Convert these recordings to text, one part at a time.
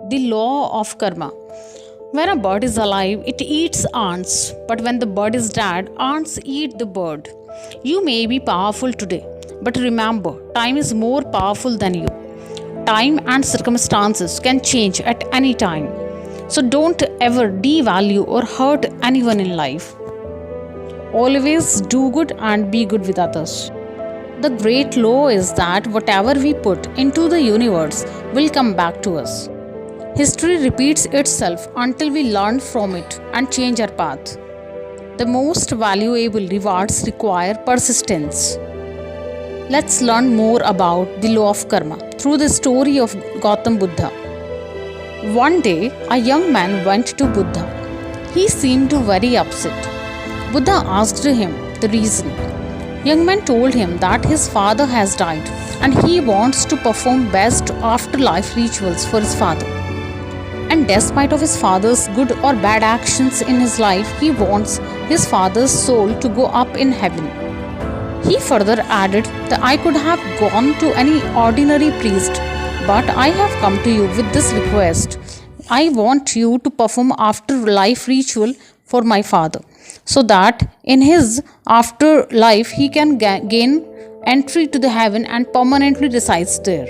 The law of karma. When a bird is alive, it eats ants, but when the bird is dead, ants eat the bird. You may be powerful today, but remember, time is more powerful than you. Time and circumstances can change at any time. So don't ever devalue or hurt anyone in life. Always do good and be good with others. The great law is that whatever we put into the universe will come back to us. History repeats itself until we learn from it and change our path. The most valuable rewards require persistence. Let's learn more about the law of karma through the story of Gautam Buddha. One day, a young man went to Buddha. He seemed very upset. Buddha asked him the reason. Young man told him that his father has died and he wants to perform best afterlife rituals for his father. And despite of his father's good or bad actions in his life, he wants his father's soul to go up in heaven. He further added that I could have gone to any ordinary priest, but I have come to you with this request. I want you to perform afterlife ritual for my father, so that in his afterlife he can gain entry to the heaven and permanently resides there.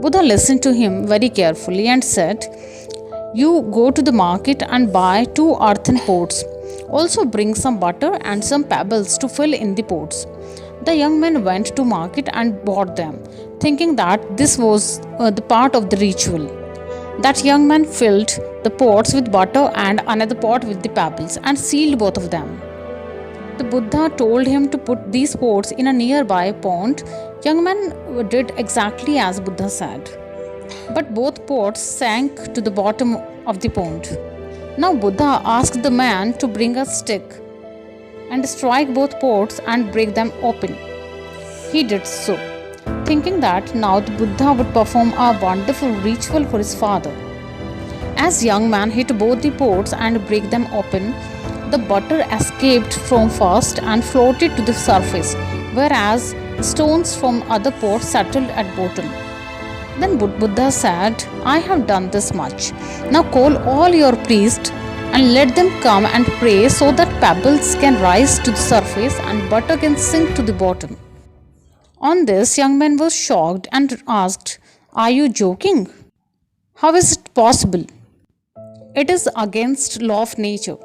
Buddha listened to him very carefully and said, you go to the market and buy 2 earthen pots. Also bring some butter and some pebbles to fill in the pots. The young man went to market and bought them, thinking that this was the part of the ritual. That young man filled the pots with butter and another pot with the pebbles and sealed both of them. The Buddha told him to put these pots in a nearby pond. Young man did exactly as Buddha said. But both pots sank to the bottom of the pond. Now Buddha asked the man to bring a stick and strike both pots and break them open. He did so, thinking that now the Buddha would perform a wonderful ritual for his father. As young man hit both the pots and break them open, the butter escaped from first and floated to the surface, whereas stones from other pots settled at bottom. Then Buddha said, I have done this much. Now call all your priests and let them come and pray so that pebbles can rise to the surface and butter can sink to the bottom. On this, young man was shocked and asked, are you joking? How is it possible? It is against law of nature.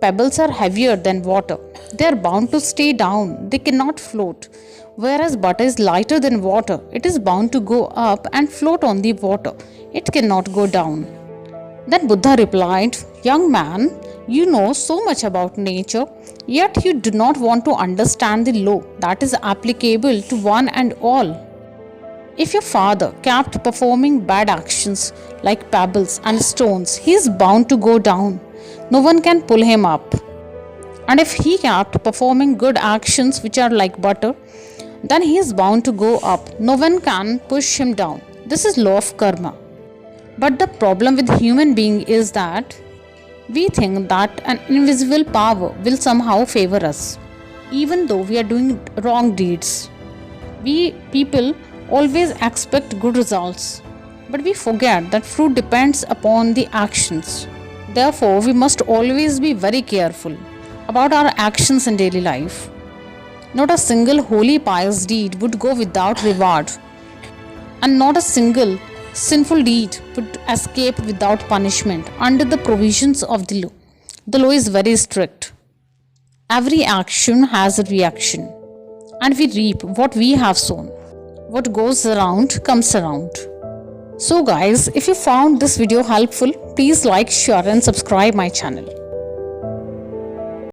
Pebbles are heavier than water. They are bound to stay down. They cannot float. Whereas butter is lighter than water. It is bound to go up and float on the water. It cannot go down. Then Buddha replied, young man, you know so much about nature, yet you do not want to understand the law that is applicable to one and all. If your father kept performing bad actions like pebbles and stones, he is bound to go down. No one can pull him up. And if he kept performing good actions which are like butter, then he is bound to go up. No one can push him down. This is law of karma. But the problem with human being is that we think that an invisible power will somehow favor us, even though we are doing wrong deeds. We people always expect good results, but we forget that fruit depends upon the actions. Therefore, we must always be very careful about our actions in daily life. Not a single holy pious deed would go without reward, and not a single sinful deed would escape without punishment under the provisions of the law. The law is very strict. Every action has a reaction, and we reap what we have sown. What goes around comes around. So guys, if you found this video helpful, please like, share and subscribe my channel.